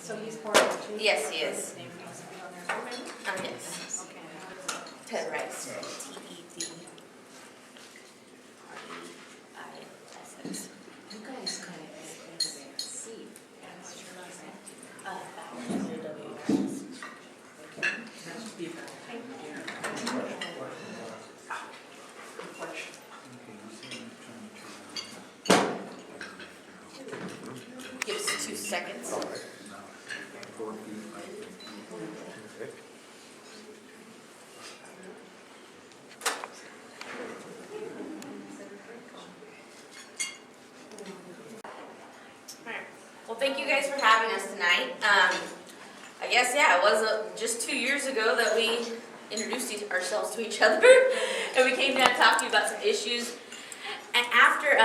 So he's part of it too? Yes, he is. His name needs to be on there already? Yes. Okay. Ted Rice. T-E-D-R-E-I-S-S. You guys kind of see. That's your last name. Give us 2 seconds. Alright. Well, thank you guys for having us tonight. I guess, yeah, it was just 2 years ago that we introduced ourselves to each other, and we came down to talk to you about some issues. And after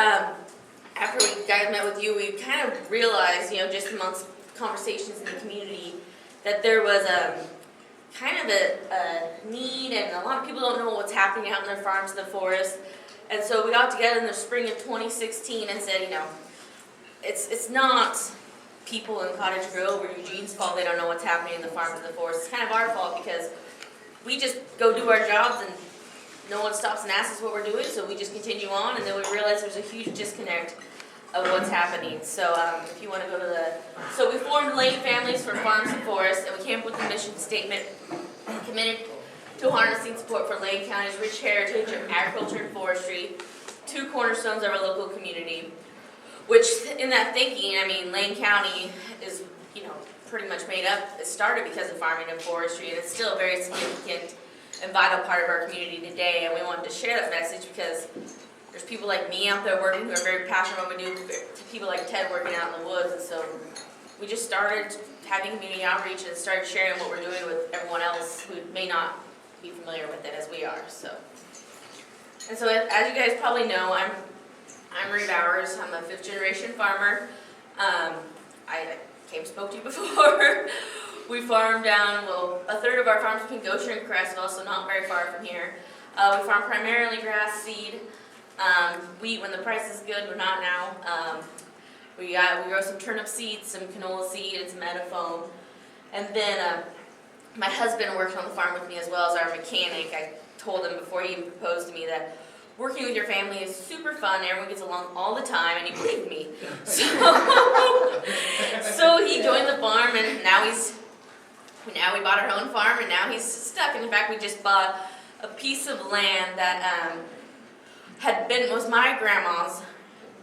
we guys met with you, we kind of realized, just amongst conversations in the community, that there was kind of a need, and a lot of people don't know what's happening out in their farms in the forest. And so we got together in the spring of 2016 and said, it's not people in Cottage Grove or Eugene's fault they don't know what's happening in the farms and the forest. It's kind of our fault because we just go do our jobs and no one stops and asks us what we're doing, so we just continue on, and then we realize there's a huge disconnect of what's happening. So if you want to go to so we formed Lane Families for Farms and Forests, and we came up with a mission statement committed to harnessing support for Lane County's rich heritage of agriculture and forestry, 2 cornerstones of our local community. Which, in that thinking, Lane County is, pretty much made up. It started because of farming and forestry, and it's still a very significant and vital part of our community today. And we wanted to share that message because there's people like me out there working who are very passionate about what we do, people like Ted working out in the woods, and so we just started having community outreach and started sharing what we're doing with everyone else who may not be familiar with it as we are. So as you guys probably know, I'm Marie Bowers. I'm a 5th generation farmer. I came and spoke to you before. We farm down, a third of our farms between Goshen and Crestville, so not very far from here. We farm primarily grass seed. Wheat when the price is good, we're not now. We grow some turnip seeds, some canola seed, and some Edifoam. And then my husband works on the farm with me as well as our mechanic. I told him before he even proposed to me that working with your family is super fun, everyone gets along all the time, and he believed me. So he joined the farm, and now we bought our own farm, and now he's stuck. And in fact, we just bought a piece of land that was my grandma's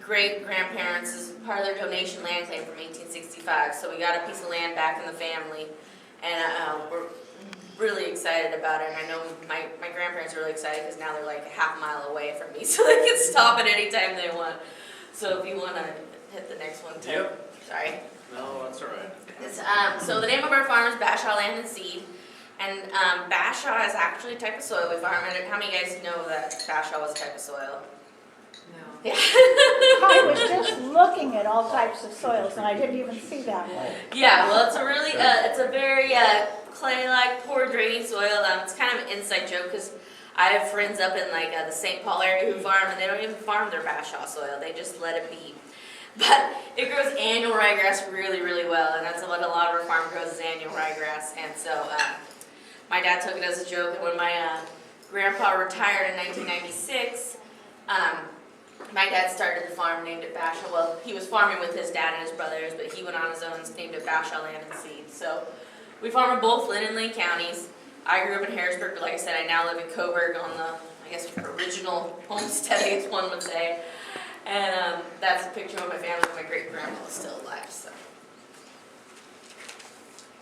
great-grandparents' as part of their donation land claim from 1865. So we got a piece of land back in the family, and we're really excited about it. And I know my grandparents are really excited because now they're like a half mile away from me, so they can stop at any time they want. So if you want to hit the next one, too. Yep. Sorry. No, that's all right. So the name of our farm is Bashaw Land and Seed, and Bashaw is actually a type of soil we farm. And how many of you guys know that Bashaw was a type of soil? No. Yeah. I was just looking at all types of soils, and I didn't even see that one. Yeah, well, it's a really, it's a very clay-like, poor draining soil. It's kind of an inside joke because I have friends up in the St. Paul area who farm, and they don't even farm their Bashaw soil. They just let it be. But it grows annual ryegrass really, really well, and that's what a lot of our farm grows is annual ryegrass. And so my dad took it as a joke, and when my grandpa retired in 1996, my dad started the farm, named it Bashaw. Well, he was farming with his dad and his brothers, but he went on his own and named it Bashaw Land and Seed. So we farm in both Lynn and Lane counties. I grew up in Harrisburg, but like I said, I now live in Coburg on the, original homestead, I guess one would say. And that's a picture of my family when my great-grandma was still alive. So.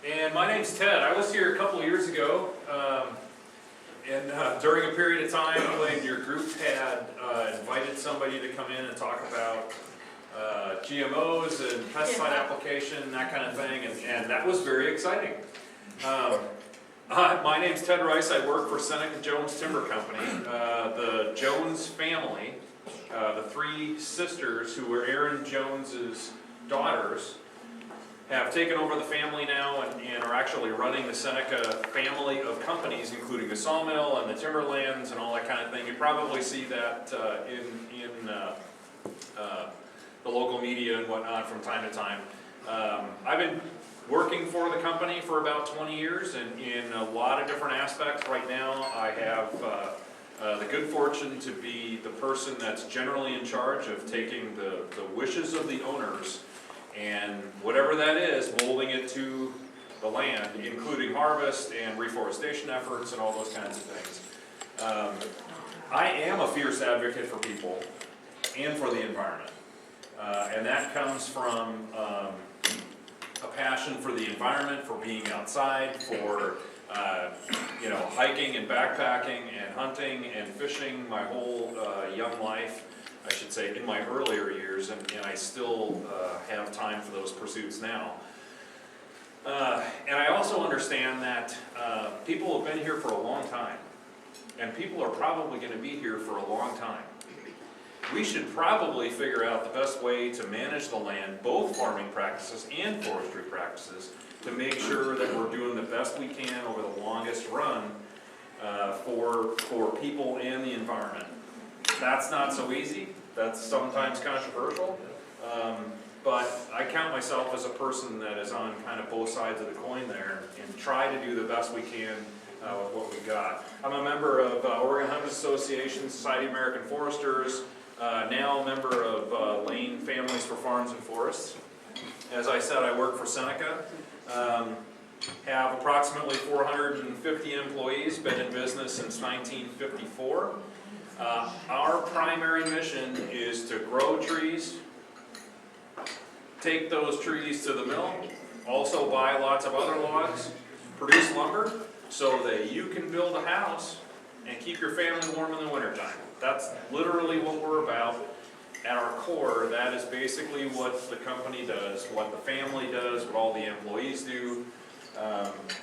And my name's Ted. I was here a couple of years ago, and during a period of time when your group had invited somebody to come in and talk about GMOs and pesticide application, that kind of thing, and that was very exciting. My name's Ted Rice. I work for Seneca Jones Timber Company. The Jones family, the 3 sisters who were Aaron Jones's daughters, have taken over the family now and are actually running the Seneca family of companies, including the sawmill and the timberlands and all that kind of thing. You probably see that in the local media and whatnot from time to time. I've been working for the company for about 20 years and in a lot of different aspects. Right now, I have the good fortune to be the person that's generally in charge of taking the wishes of the owners and whatever that is, molding it to the land, including harvest and reforestation efforts and all those kinds of things. I am a fierce advocate for people and for the environment. And that comes from a passion for the environment, for being outside, for hiking and backpacking and hunting and fishing my whole young life, I should say, in my earlier years, and I still have time for those pursuits now. And I also understand that people have been here for a long time, and people are probably going to be here for a long time. We should probably figure out the best way to manage the land, both farming practices and forestry practices, to make sure that we're doing the best we can over the longest run for people and the environment. That's not so easy. That's sometimes controversial. But I count myself as a person that is on kind of both sides of the coin there and try to do the best we can with what we've got. I'm a member of Oregon Hunters Association, Society of American Foresters, now a member of Lane Families for Farms and Forests. As I said, I work for Seneca. Have approximately 450 employees, been in business since 1954. Our primary mission is to grow trees, take those trees to the mill, also buy lots of other logs, produce lumber so that you can build a house and keep your family warm in the wintertime. That's literally what we're about. At our core, that is basically what the company does, what the family does, what all the employees do.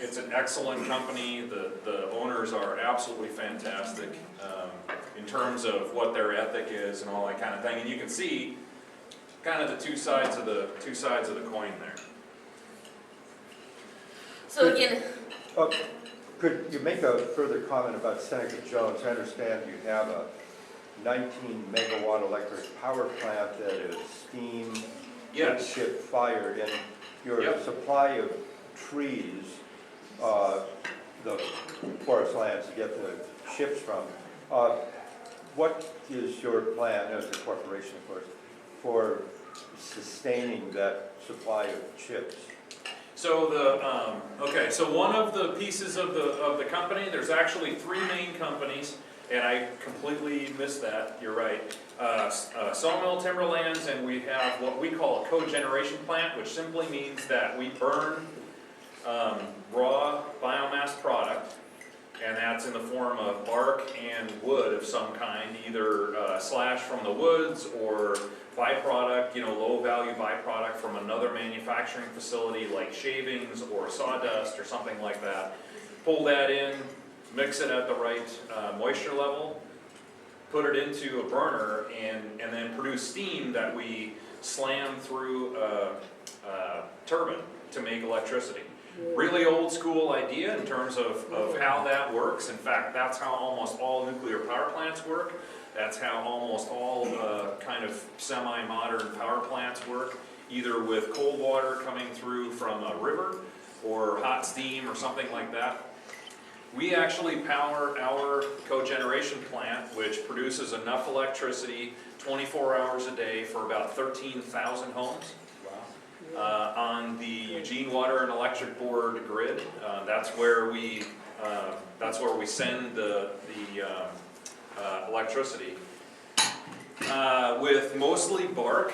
It's an excellent company. The owners are absolutely fantastic in terms of what their ethic is and all that kind of thing. And you can see kind of the two sides of the coin there. So again, Could you make a further comment about Seneca Jones? I understand you have a 19 megawatt electric power plant that is steam, Yes. ship fired, and your Yep. supply of trees, the forest lands to get the ships from. What is your plan as a corporation, of course, for sustaining that supply of chips? So so one of the pieces of the company, there's actually three main companies, and I completely missed that, you're right. Sawmill Timberlands, and we have what we call a cogeneration plant, which simply means that we burn raw biomass product, and that's in the form of bark and wood of some kind, either slash from the woods or byproduct, low value byproduct from another manufacturing facility like shavings or sawdust or something like that. Pull that in, mix it at the right moisture level, put it into a burner, and then produce steam that we slam through a turbine to make electricity. Really old school idea in terms of how that works. In fact, that's how almost all nuclear power plants work. That's how almost all kind of semi-modern power plants work, either with cold water coming through from a river or hot steam or something like that. We actually power our cogeneration plant, which produces enough electricity 24 hours a day for about 13,000 homes. On the Eugene Water and Electric Board grid. That's where we send the electricity with mostly bark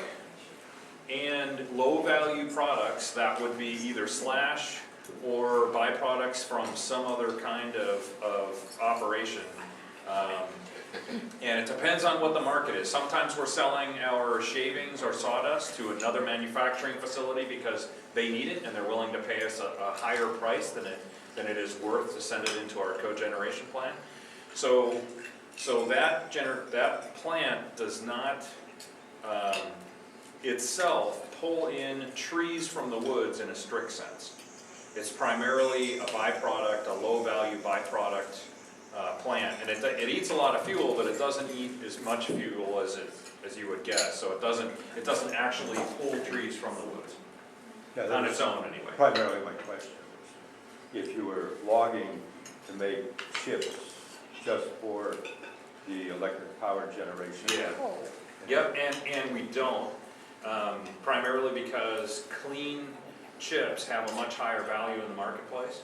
and low value products that would be either slash or byproducts from some other kind of operation. And it depends on what the market is. Sometimes we're selling our shavings or sawdust to another manufacturing facility because they need it and they're willing to pay us a higher price than it is worth to send it into our cogeneration plant. So that plant does not itself pull in trees from the woods in a strict sense. It's primarily a byproduct, a low value byproduct plant, and it eats a lot of fuel, but it doesn't eat as much fuel as you would guess. So it doesn't actually pull trees from the woods. Yeah, that on was its own anyway. primarily my question. Was if you were logging to make chips just for the electric power generation. Yeah. Oh, Yep, and we don't, primarily because clean chips have a much higher value in the marketplace.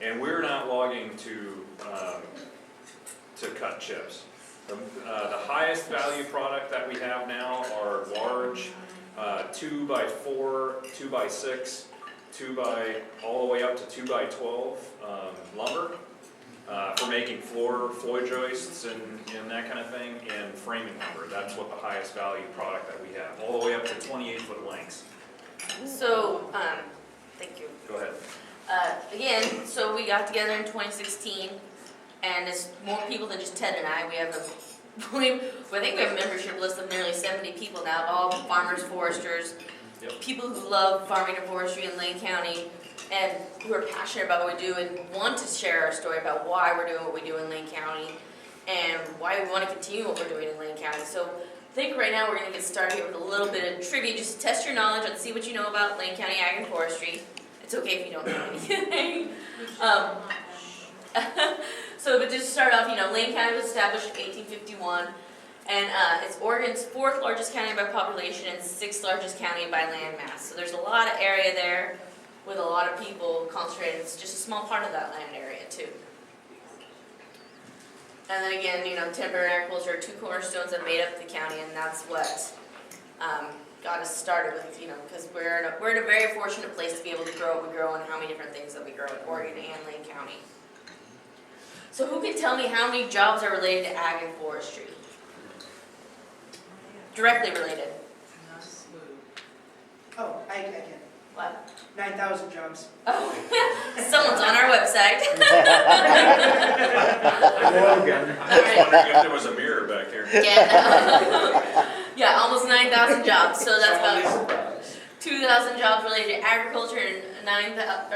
And we're not logging to cut chips. The highest value product that we have now are large 2x4, 2x6, all the way up to 2x12 lumber for making floor joists and that kind of thing, and framing lumber. That's what the highest value product that we have, all the way up to 28-foot lengths. So, thank you. Go ahead. Again, so we got together in 2016, and it's more people than just Ted and I. We have I think we have a membership list of nearly 70 people now, all farmers, foresters, Yep. people who love farming and forestry in Lane County, and who are passionate about what we do and want to share our story about why we're doing what we do in Lane County, and why we want to continue what we're doing in Lane County. So I think right now we're going to get started here with a little bit of trivia, just to test your knowledge and see what you know about Lane County Ag and Forestry. It's okay if you don't know anything. But just to start off, Lane County was established in 1851, and it's Oregon's 4th largest county by population and 6th largest county by land mass. So there's a lot of area there with a lot of people concentrated. It's just a small part of that land area too. And then again, timber and agriculture are 2 cornerstones that made up the county, and that's what got us started with, because we're in a very fortunate place to be able to grow what we grow and how many different things that we grow in Oregon and Lane County. So who can tell me how many jobs are related to ag and forestry? Directly related. Oh, I can. What? 9,000 jobs. Oh, someone's on our website. I was wondering if there was a mirror back here. Yeah, almost 9,000 jobs. So that's about 2,000 jobs related to agriculture and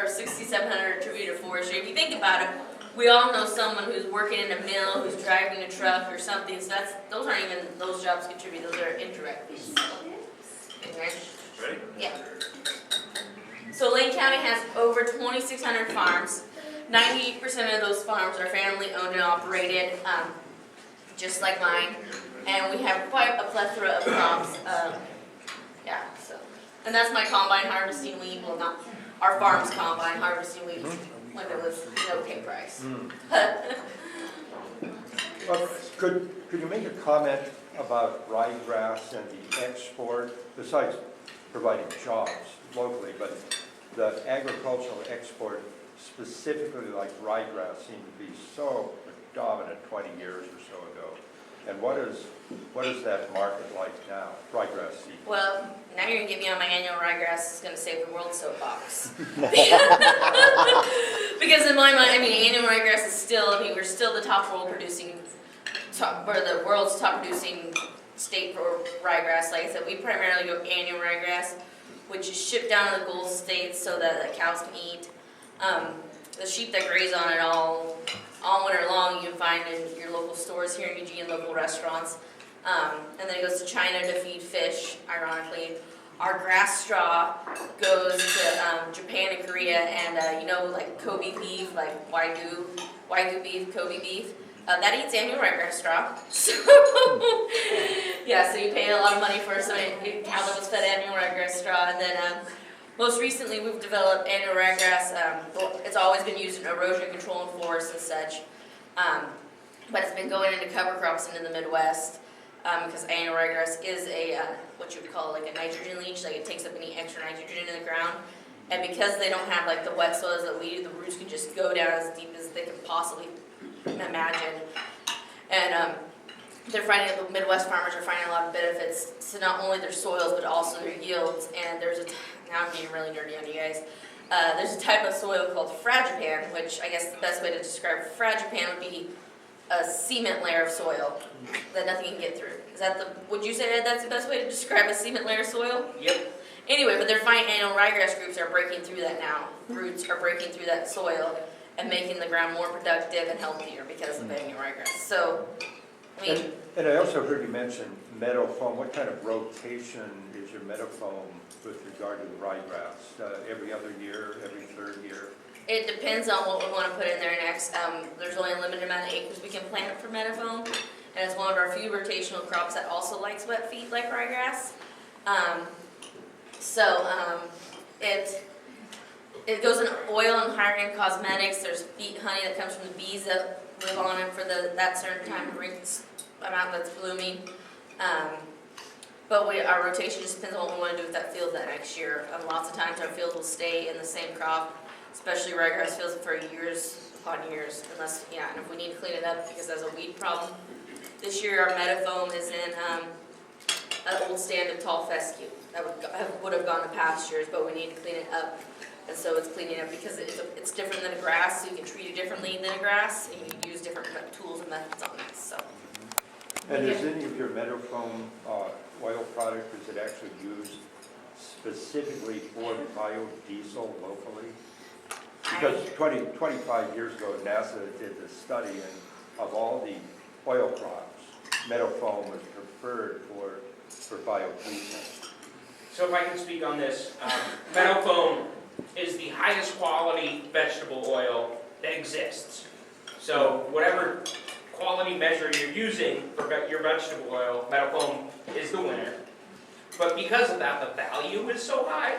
6,700 attributed to forestry. If you think about it, we all know someone who's working in a mill, who's driving a truck or something. So those aren't even those jobs contribute. Those are indirect. Okay. Ready? Yeah. So Lane County has over 2,600 farms. 98% of those farms are family owned and operated, just like mine. And we have quite a plethora of crops. And that's my combine harvesting wheat. Well, not our farm's combine harvesting wheat when it was no pay price. Could you make a comment about ryegrass and the export, besides providing jobs locally, but the agricultural export, specifically like ryegrass, seemed to be so predominant 20 years or so ago. And what is that market like now, ryegrass seed? Well, now you're going to get me on my annual ryegrass is going to save the world soapbox. Because in my mind, annual ryegrass is still, we're still the the world's top producing state for ryegrass. Like I said, we primarily go annual ryegrass, which is shipped down to the Gulf states so that the cows can eat. The sheep that graze on it all winter long, you can find in your local stores here in Eugene, local restaurants. And then it goes to China to feed fish, ironically. Our grass straw goes to Japan and Korea, and like Kobe beef, like Wagyu beef, Kobe beef. That eats annual ryegrass straw. So, yeah, so you pay a lot of money for a cow that was fed annual ryegrass straw. And then most recently we've developed annual ryegrass. It's always been used in erosion control in forests and such. But it's been going into cover crops into the Midwest because annual ryegrass is a, what you would call like a nitrogen leach. Like it takes up any extra nitrogen in the ground. And because they don't have like the wet soils that we do, the roots can just go down as deep as they can possibly imagine. And they're finding, the Midwest farmers are finding a lot of benefits to not only their soils but also their yields. And there's now I'm getting really nerdy on you guys. There's a type of soil called fragipan, which I guess the best way to describe fragipan would be a cement layer of soil that nothing can get through. Would you say that's the best way to describe a cement layer of soil? Yep. Anyway, but they're finding annual ryegrass groups are breaking through that now. Roots are breaking through that soil and making the ground more productive and healthier because of annual ryegrass. So, And I also heard you mention meadow foam. What kind of rotation is your meadow-foam with regard to the ryegrass? Every other year, every third year? It depends on what we want to put in there next. There's only a limited amount of acres we can plant for meadowfoam, and it's one of our few rotational crops that also likes wet feed like ryegrass. It goes in oil and higher-end cosmetics. There's honey that comes from the bees that live on it for that certain time of amount that's blooming. But our rotation just depends on what we want to do with that field that next year. Lots of times our field will stay in the same crop, especially ryegrass fields for years upon years, and if we need to clean it up because there's a weed problem. This year our meadowfoam is in an old stand of tall fescue that would have gone to pastures, but we need to clean it up. And so it's cleaning up because it's different than a grass, so you can treat it differently than a grass, and you can use different tools and methods on this. So. And is any of your meadowfoam oil product, is it actually used specifically for biodiesel locally? Because 25 years ago, NASA did this study, and of all the oil crops, meadowfoam was preferred for biodiesel. So if I can speak on this, meadowfoam is the highest quality vegetable oil that exists. So whatever quality measure you're using for your vegetable oil, meadowfoam is the winner. But because of that, the value is so high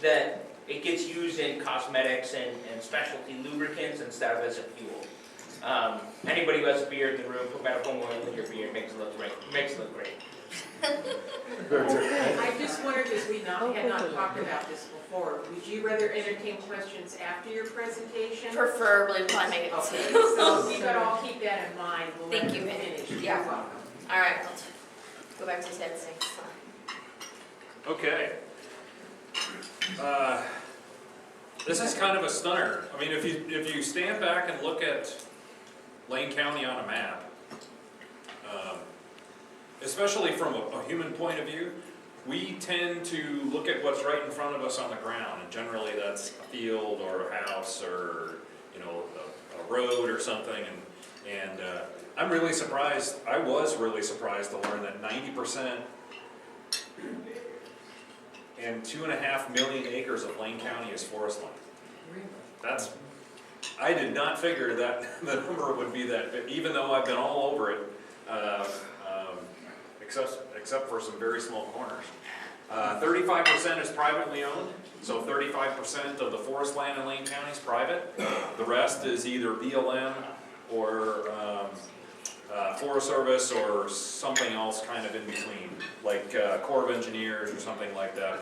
that it gets used in cosmetics and specialty lubricants instead of as a fuel. Anybody who has a beard in the room, put meadowfoam oil in your beard, makes it look great. Very good. I just wondered, because we had not talked about this before, would you rather entertain questions after your presentation? Preferably, we'll probably make it Okay, two. so you gotta all keep that in mind. We'll let Thank you. finish. Yeah. You're welcome. All right, let's go back to Ted things. Okay. This is kind of a stunner. I mean, if you stand back and look at Lane County on a map, especially from a human point of view, we tend to look at what's right in front of us on the ground, and generally that's a field or a house or a road or something. And I'm really surprised. I was really surprised to learn that 90% and 2.5 million acres of Lane County is forest land. Really? I did not figure that the number would be that big, even though I've been all over it, except for some very small corners. 35% is privately owned, so 35% of the forest land in Lane County is private. The rest is either BLM or Forest Service or something else kind of in between, like Corps of Engineers or something like that,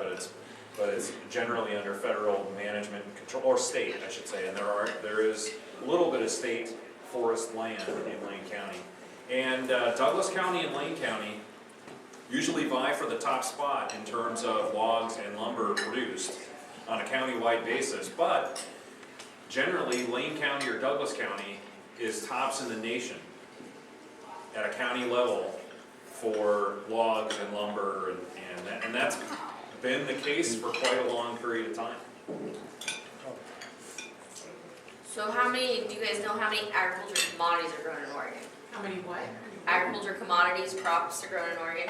but it's generally under federal management control, or state, I should say, and there is a little bit of state forest land in Lane County. And Douglas County and Lane County usually vie for the top spot in terms of logs and lumber produced on a county-wide basis, but generally Lane County or Douglas County is tops in the nation at a county level for logs and lumber, and that's been the case for quite a long period of time. So do you guys know how many agriculture commodities are grown in Oregon? How many what? Agriculture commodities, crops are grown in Oregon?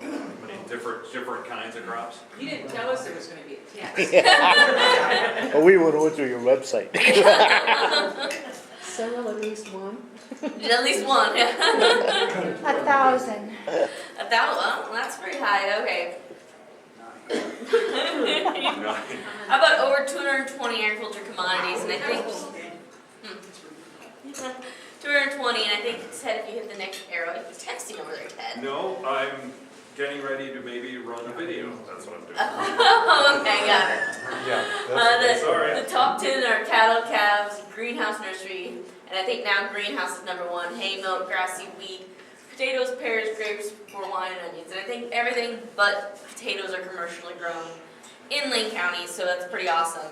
Many different kinds of crops. You didn't tell us there was gonna be a test. Oh, we would have went through your website. Several, at least one. At least one. 1,000. Well, that's pretty high, okay. How about over 220 agriculture commodities, and I think 220, and I think Ted, if you hit the next arrow, he's texting over there, Ted. No, I'm getting ready to maybe run a video. That's what I'm doing. Oh, okay, got it. Yeah. Sorry. The top 10 are cattle, calves, greenhouse nursery, and I think now greenhouse is number 1. Hay, milk, grassy wheat, potatoes, pears, grapes, for wine, and onions. And I think everything but potatoes are commercially grown in Lane County, so that's pretty awesome.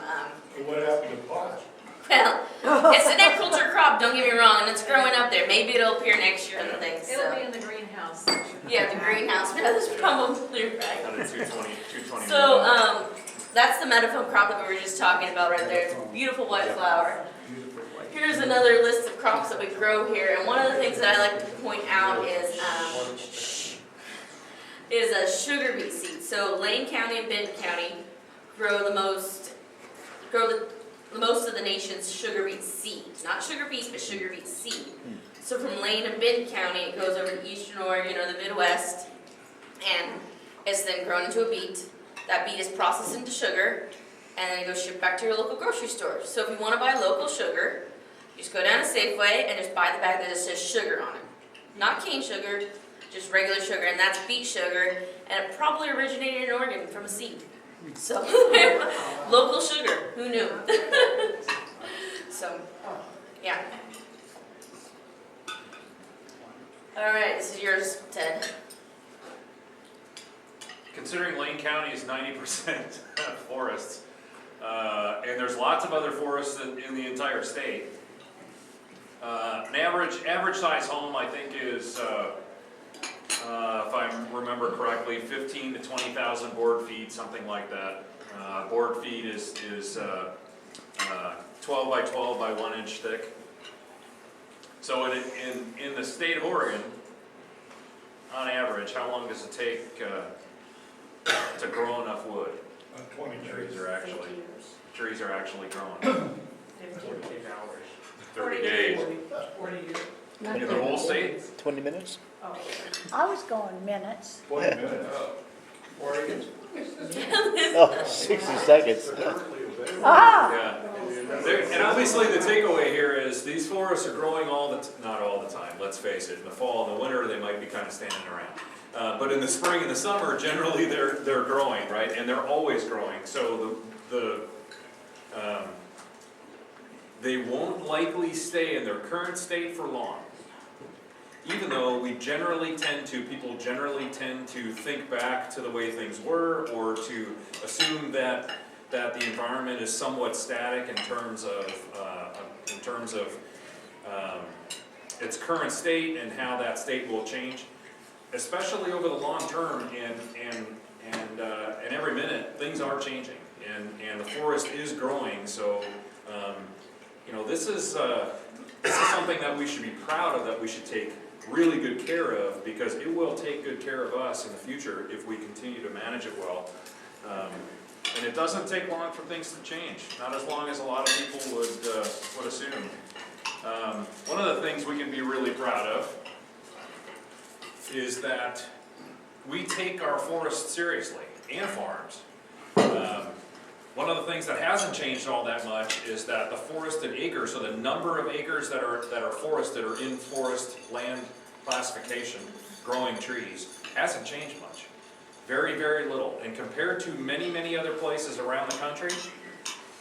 What happened to pot? Well, it's an agriculture crop, don't get me wrong, and it's growing up there. Maybe it'll appear next year and things. It'll be in the greenhouse section. Yeah, the greenhouse, that's probably right. And it's 220. So, that's the meadowfoam crop that we were just talking about right there. It's a beautiful white flower. Here's another list of crops that we grow here, and one of the things that I like to point out is is a sugar beet seed. So Lane County and Benton County grow the most of the nation's sugar beet seed. Not sugar beet, but sugar beet seed. So from Lane and Benton County, it goes over to Eastern Oregon or the Midwest, and it's then grown into a beet. That beet is processed into sugar, and then it goes shipped back to your local grocery store. So if you want to buy local sugar, you just go down to Safeway and just buy the bag that just says sugar on it. Not cane sugar, just regular sugar, and that's beet sugar, and it probably originated in Oregon from a seed. So, local sugar, who knew? So, yeah. All right, this is yours, Ted. Considering Lane County is 90% forests, and there's lots of other forests in the entire state, an average size home, I think, is, if I remember correctly, 15 to 20,000 board feet, something like that. Board feet is 12 by 12 by 1 inch thick. So in the state of Oregon, on average, how long does it take to grow enough wood? 20 Trees are actually growing. 15 hours. 30 days. 40 years. In the whole state? 20 minutes? Oh. I was going minutes. 20 minutes. Oregon. Oh, 60 seconds. Ah, Yeah. And obviously the takeaway here is these forests are growing not all the time, let's face it. In the fall and the winter, they might be kind of standing around. But in the spring and the summer, generally they're growing, right? And they're always growing. So they won't likely stay in their current state for long. Even though people generally tend to think back to the way things were, or to assume that the environment is somewhat static in terms of its current state and how that state will change, especially over the long term, and every minute things are changing, and the forest is growing. So this is something that we should be proud of, that we should take really good care of, because it will take good care of us in the future if we continue to manage it well. And it doesn't take long for things to change, not as long as a lot of people would assume. One of the things we can be really proud of is that we take our forests seriously, and farms. One of the things that hasn't changed all that much is that the forested acres, so the number of acres that are forested or in forest land classification, growing trees, hasn't changed much. Very, very little. And compared to many, many other places around the country,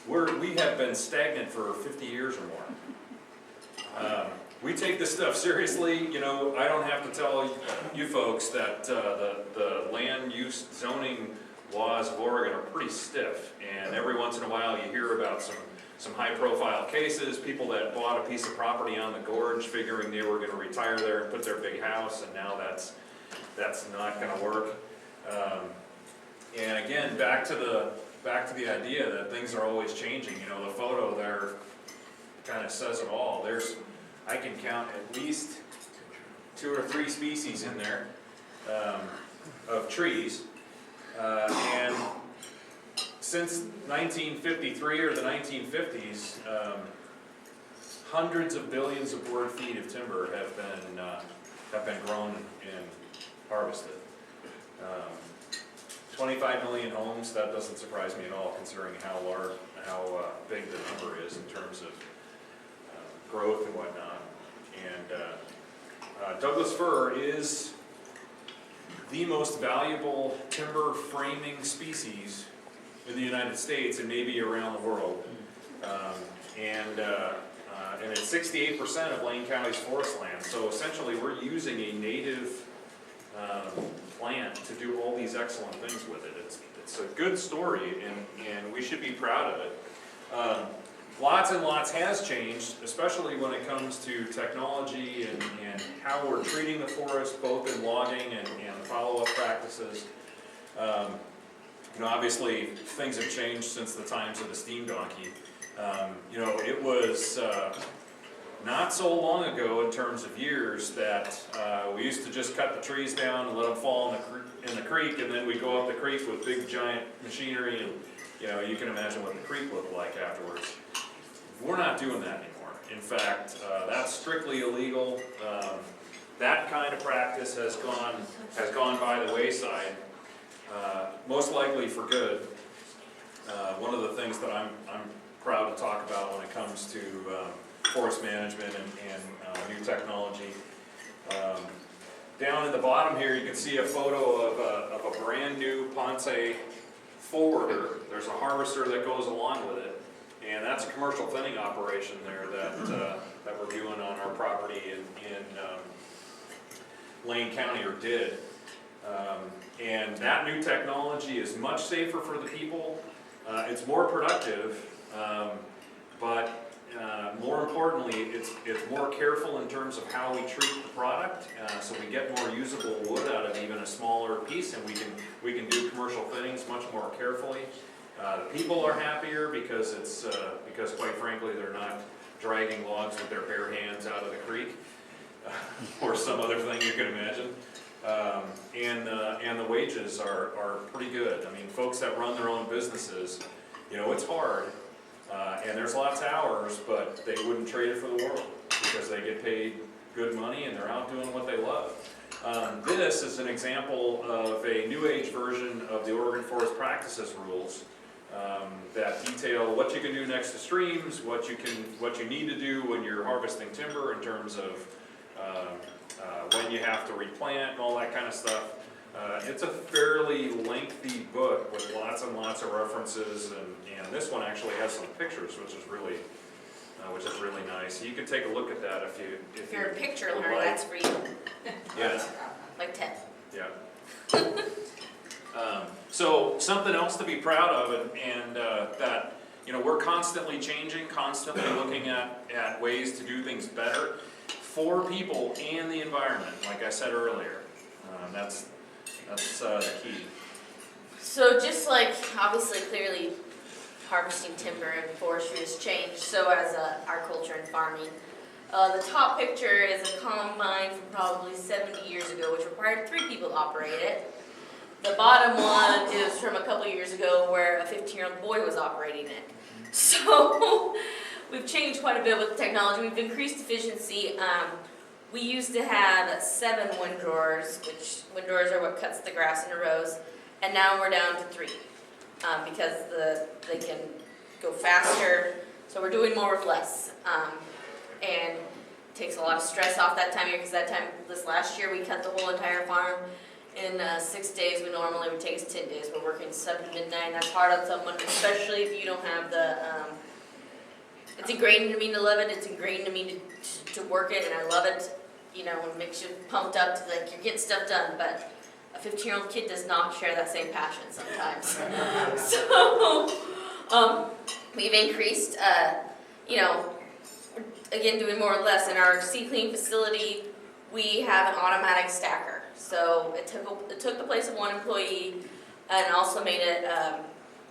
we have been stagnant for 50 years or more. We take this stuff seriously. I don't have to tell you folks that the land use zoning laws of Oregon are pretty stiff, and every once in a while you hear about some high-profile cases, people that bought a piece of property on the gorge figuring they were going to retire there and put their big house, and now that's not going to work. And again, back to the idea that things are always changing. The photo there kind of says it all. I can count at least 2 or 3 species in there of trees. And since 1953 or the 1950s, hundreds of billions of board feet of timber have been grown and harvested. 25 million homes. That doesn't surprise me at all, considering how big the number is in terms of growth and whatnot. And Douglas fir is the most valuable timber framing species in the United States and maybe around the world. And it's 68% of Lane County's forest land. So essentially we're using a native plant to do all these excellent things with it. It's a good story, and we should be proud of it. Lots and lots has changed, especially when it comes to technology and how we're treating the forest, both in logging and follow-up practices. Obviously things have changed since the times of the steam donkey. It was not so long ago in terms of years that we used to just cut the trees down and let them fall in the creek, and then we'd go up the creek with big giant machinery, and you can imagine what the creek looked like afterwards. We're not doing that anymore. In fact, that's strictly illegal. That kind of practice has gone by the wayside, most likely for good. One of the things that I'm proud to talk about when it comes to forest management and new technology. Down in the bottom here, you can see a photo of a brand new Ponce forwarder. There's a harvester that goes along with it, and that's a commercial thinning operation there that we're doing on our property in Lane County, or did. And that new technology is much safer for the people. It's more productive, but more importantly, it's more careful in terms of how we treat the product, so we get more usable wood out of even a smaller piece, and we can do commercial thinnings much more carefully. The people are happier because because quite frankly they're not dragging logs with their bare hands out of the creek or some other thing you can imagine. And the wages are pretty good. I mean, folks that run their own businesses, it's hard. And there's lots of hours, but they wouldn't trade it for the world because they get paid good money and they're out doing what they love. This is an example of a new age version of the Oregon Forest Practices rules that detail what you can do next to streams, what you need to do when you're harvesting timber in terms of when you have to replant and all that kind of stuff. It's a fairly lengthy book with lots and lots of references, and this one actually has some pictures, which is really nice. You can take a look at that if you're a picture learner, like. that's for you. Yeah. Like Ted. Yeah. So something else to be proud of, and that we're constantly changing, constantly looking at ways to do things better for people and the environment. Like I said earlier, that's the key. So just like, obviously, clearly, harvesting timber and forestry has changed, so has our culture in farming. The top picture is a combine from probably 70 years ago, which required 3 people to operate it. The bottom one is from a couple years ago where a 15-year-old boy was operating it. So we've changed quite a bit with technology. We've increased efficiency. We used to have 7 windrowers, which windrowers are what cuts the grass into rows, and now we're down to 3 because they can go faster. So we're doing more with less, and it takes a lot of stress off that time of year, because this last year we cut the whole entire farm in 6 days. We normally would take us 10 days. We're working 7 to midnight. That's hard on someone, especially if you don't have the. It's ingrained in me to love it. It's ingrained in me to work it, and I love it. It makes you pumped up to you're getting stuff done. But a 15-year-old kid does not share that same passion sometimes. So we've increased. Again, doing more or less. In our seed cleaning facility, we have an automatic stacker. So it took the place of 1 employee, and also made it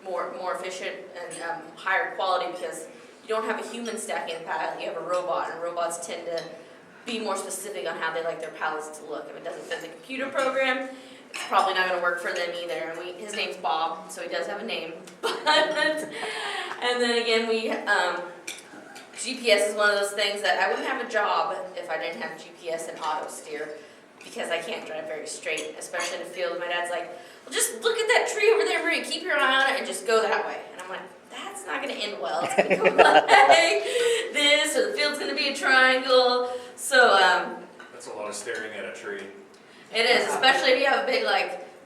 more efficient and higher quality, because you don't have a human stacking the pallet, you have a robot, and robots tend to be more specific on how they like their pallets to look. If it doesn't fit the computer program, it's probably not going to work for them either. And his name's Bob, so he does have a name. And then again, GPS is one of those things that I wouldn't have a job if I didn't have GPS and auto steer, because I can't drive very straight, especially in the field. My dad's like, well, just look at that tree over there, Marie, keep your eye on it and just go that way. And I'm like, that's not going to end well. It's going to go like this, or the field's going to be a triangle. So That's a lot of staring at a tree. it is, especially if you have a big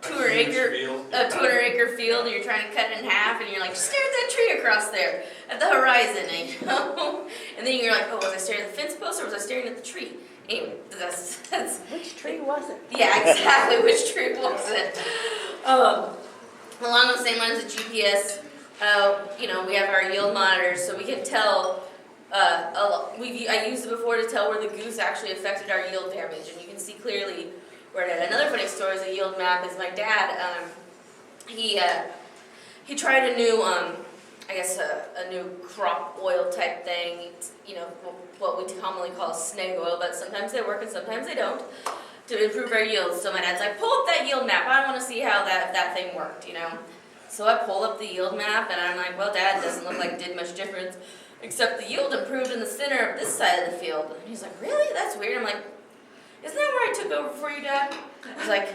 200-acre field, and you're trying to cut it in half, and you're like, just stare at that tree across there at the horizon, and then you're like, oh, was I staring at the fence post or was I staring at the tree? Anyway, that's Which tree was it? yeah, exactly. Which tree was it? Along the same lines of GPS, we have our yield monitors, so we can tell. I used it before to tell where the goose actually affected our yield damage, and you can see clearly where it. Another funny story is a yield map. Is my dad. He tried a new I guess, a new crop oil type thing. It's, you know, what we commonly call snake oil, but sometimes they work and sometimes they don't, to improve our yields. So my dad's like, pull up that yield map. I want to see how that thing worked, you know. So I pull up the yield map and I'm like, well, Dad, it doesn't look like it did much difference, except the yield improved in the center of this side of the field. And he's like, really? That's weird. I'm like, isn't that where I took over for you, Dad? He's like,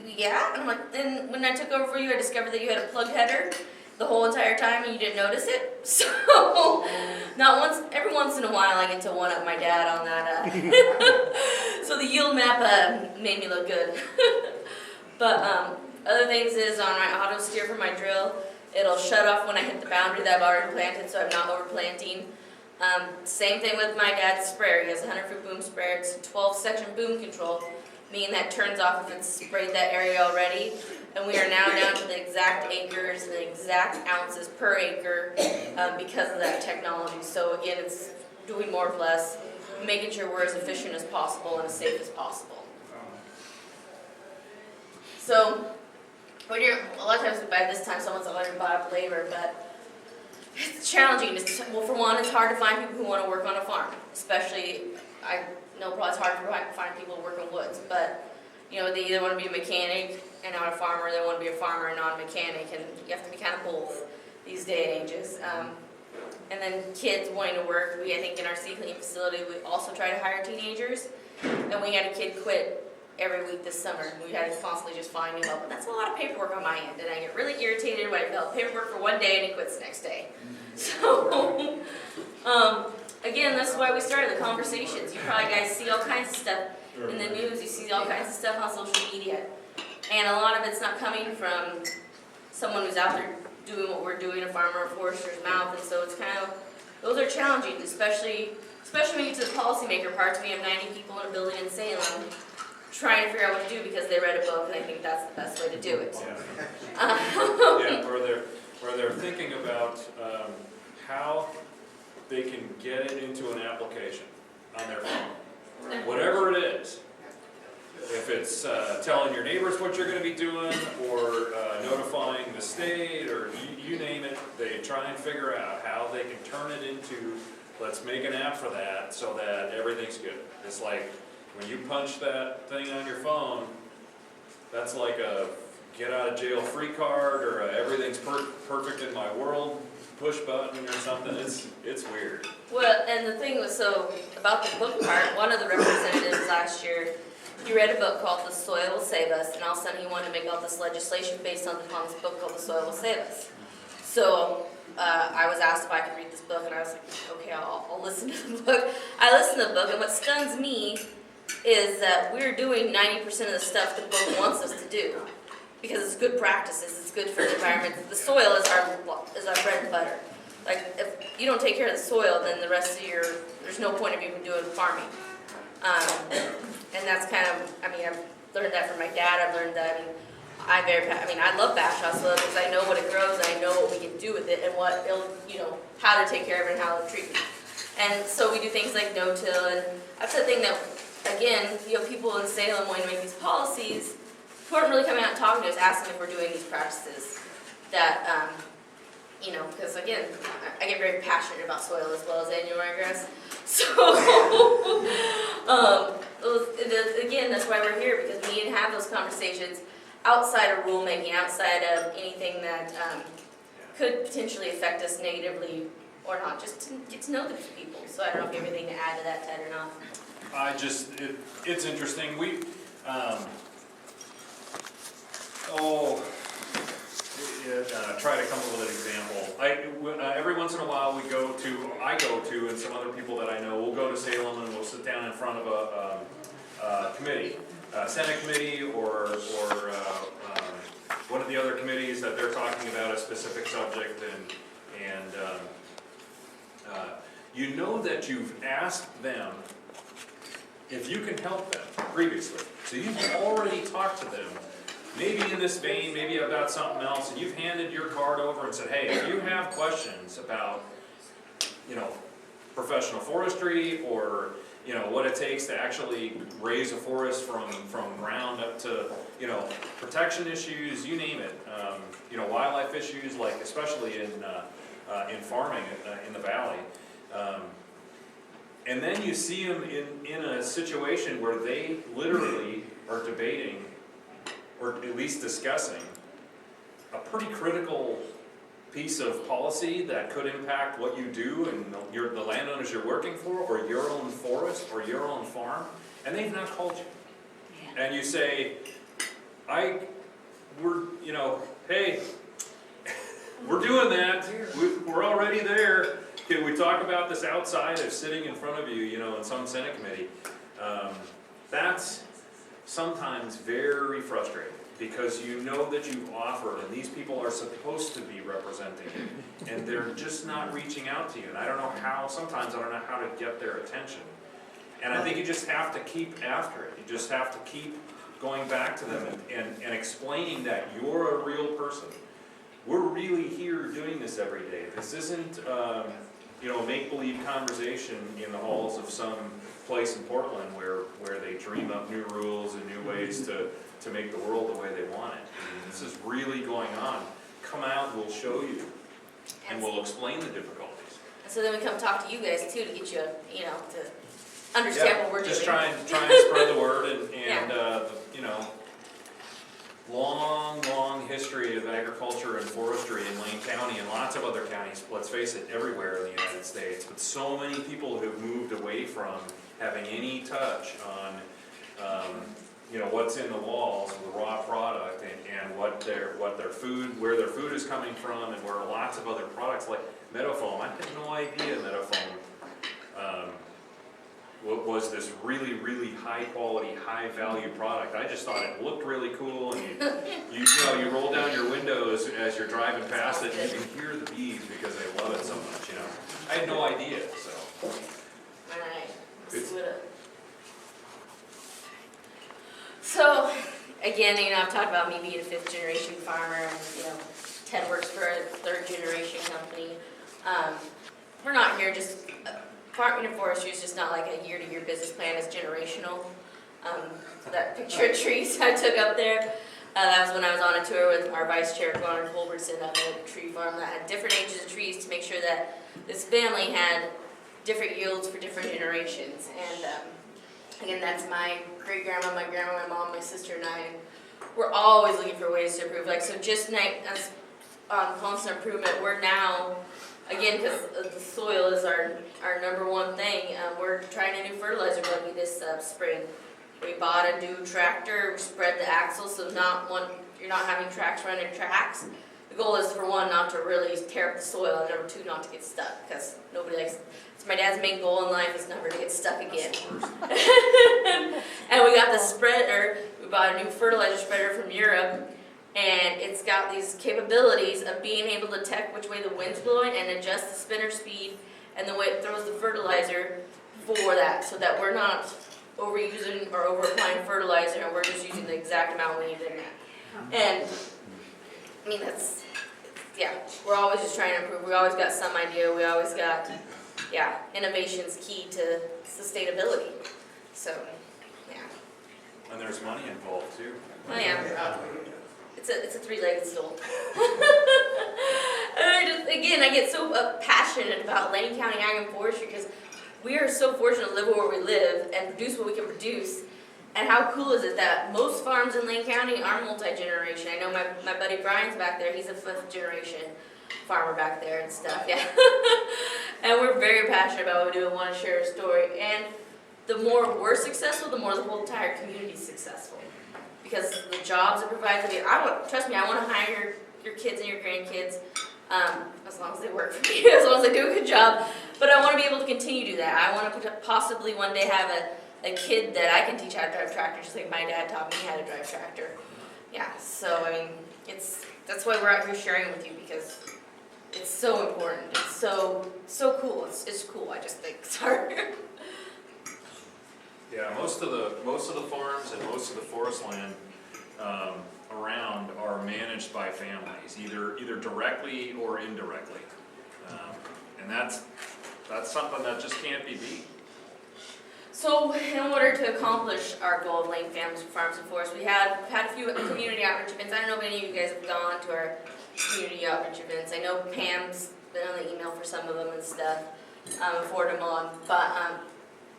yeah. And I'm like, then when I took over for you, I discovered that you had a plug header the whole entire time and you didn't notice it. So, every once in a while I get to one up my dad on that. So the yield map made me look good. But other things is on my auto steer for my drill, it'll shut off when I hit the boundary that I've already planted, so I'm not overplanting. Same thing with my dad's sprayer. He has a 100-foot boom sprayer. It's a 12-section boom control, meaning that turns off if it's sprayed that area already. And we are now down to the exact acres and the exact ounces per acre because of that technology. So again, it's doing more with less, making sure we're as efficient as possible and as safe as possible. So a lot of times by this time someone's already bought up labor, but it's challenging. Well, for one, it's hard to find people who want to work on a farm, especially, I know probably it's hard to find people who work in woods, but you know, they either want to be a mechanic and not a farmer, or they want to be a farmer and not a mechanic, and you have to be kind of both these day and ages. And then kids wanting to work. I think in our seed cleaning facility, we also try to hire teenagers, and we had a kid quit every week this summer. We had to constantly just find new help, and that's a lot of paperwork on my end, and I get really irritated when I fill out paperwork for one day and he quits the next day. So, again, that's why we started the conversations. You probably guys see all kinds of stuff in the news, you see all kinds of stuff on social media, and a lot of it's not coming from someone who's out there doing what we're doing, a farmer or forester's mouth, and so it's kind of, those are challenging, especially when you get to the policymaker parts. We have 90 people in a building in Salem trying to figure out what to do because they read a book, and I think that's the best way to do it. Yeah, where they're thinking about how they can get it into an application on their phone, whatever it is. If it's telling your neighbors what you're going to be doing, or notifying the state, or you name it, they try and figure out how they can turn it into, let's make an app for that so that everything's good. It's like, when you punch that thing on your phone, that's like a get out of jail free card, or a everything's perfect in my world push button or something. It's weird. Well, and the thing was, so about the book part, one of the representatives last year, he read a book called The Soil Will Save Us, and all of a sudden he wanted to make all this legislation based on this book called The Soil Will Save Us. So I was asked if I could read this book, and I was like, okay, I'll listen to the book. I listened to the book, and what stuns me is that we're doing 90% of the stuff the book wants us to do, because it's good practices, it's good for the environment. The soil is our bread and butter. Like, if you don't take care of the soil, then the rest of there's no point of even doing farming. And that's kind of, I've learned that from my dad. I've learned that, I love Bashaw soil because I know what it grows and I know what we can do with it and what how to take care of it and how to treat it. And so we do things like no-till, and that's the thing that, again, people in Salem wanting to make these policies who aren't really coming out and talking to us, asking if we're doing these practices that, because again, I get very passionate about soil as well as annual grass. So, again, that's why we're here, because we need to have those conversations outside of rulemaking, outside of anything that could potentially affect us negatively or not, just to get to know the people. So I don't know if you have anything to add to that, Ted, or not. It's interesting. We, try to come up with an example. Every once in a while I go to, and some other people that I know, we'll go to Salem and we'll sit down in front of a committee, Senate committee, or one of the other committees that they're talking about a specific subject, and you know that you've asked them if you can help them previously. So you've already talked to them, maybe in this vein, maybe about something else, and you've handed your card over and said, hey, if you have questions about, professional forestry, or, what it takes to actually raise a forest from ground up to, protection issues, you name it, wildlife issues, like especially in in farming in the valley. And then you see them in a situation where they literally are debating, or at least discussing, a pretty critical piece of policy that could impact what you do and the landowners you're working for, or your own forest, or your own farm, and they've not called you. And you say, hey, we're doing that, we're already there. Can we talk about this outside of sitting in front of you, in some Senate committee? That's sometimes very frustrating, because you know that you've offered, and these people are supposed to be representing you, and they're just not reaching out to you. And I don't know how, sometimes I don't know how to get their attention. And I think you just have to keep after it. You just have to keep going back to them and explaining that you're a real person. We're really here doing this every day. This isn't, a make-believe conversation in the halls of some place in Portland where they dream up new rules and new ways to make the world the way they want it. I mean, this is really going on. Come out, we'll show you, and we'll explain the difficulties. And so then we come talk to you guys too, to get you, to understand what we're doing. Just try and spread the word and long history of agriculture and forestry in Lane County and lots of other counties, let's face it, everywhere in the United States, but so many people have moved away from having any touch on what's in the walls, the raw product, and what their food, where their food is coming from, and where lots of other products like meadow foam. I had no idea meadow foam was this really, really high quality, high value product. I just thought it looked really cool, and you roll down your windows as you're driving past it, and you can hear the bees because they love it so much. I had no idea. So. All right. Let's do it. So, again, I've talked about me being a 5th generation farmer, and Ted works for a 3rd generation company. We're not here just, farming and forestry is just not like a year-to-year business plan, it's generational. That picture of trees I took up there, that was when I was on a tour with our vice chair, Connor Culbertson, up at a tree farm that had different ages of trees to make sure that this family had different yields for different generations. And again, that's my great-grandma, my grandma, my mom, my sister, and I. And we're always looking for ways to improve. So just as constant improvement, we're now, again, because the soil is our number one thing, we're trying a new fertilizer buggy this spring. We bought a new tractor, spread the axles, so you're not having tracks running tracks. The goal is, for one, not to really tear up the soil, and number two, not to get stuck, because nobody likes. It's my dad's main goal in life is never to get stuck again. And we got the spreader. We bought a new fertilizer spreader from Europe, and it's got these capabilities of being able to detect which way the wind's blowing and adjust the spinner speed and the way it throws the fertilizer for that, so that we're not overusing or over-applying fertilizer, and we're just using the exact amount we need in that. And we're always just trying to improve. We always got some idea. We always got, innovation's key to sustainability. So, yeah. And there's money involved too. Oh yeah. It's a 3-legged stool. And I get so passionate about Lane County Ag and Forestry because we are so fortunate to live where we live and produce what we can produce. And how cool is it that most farms in Lane County are multi-generation? I know my buddy Brian's back there, he's a 5th generation farmer back there and stuff, yeah. And we're very passionate about what we do and want to share a story. And the more we're successful, the more the whole entire community is successful. Because the jobs it provides, trust me, I want to hire your kids and your grandkids, as long as they work for me, as long as they do a good job. But I want to be able to continue to do that. I want to possibly one day have a kid that I can teach how to drive tractor, just like my dad taught me how to drive tractor. Yeah, so that's why we're out here sharing with you, because it's so important. It's so cool. It's cool. I just think it's hard. Yeah, most of the farms and most of the forest land around are managed by families, either directly or indirectly, and that's something that just can't be beat. So, in order to accomplish our goal of Lane Families, Farms, and Forests, we have had a few community outreach events. I don't know if any of you guys have gone to our community outreach events. I know Pam's been on the email for some of them and stuff, forward them on. But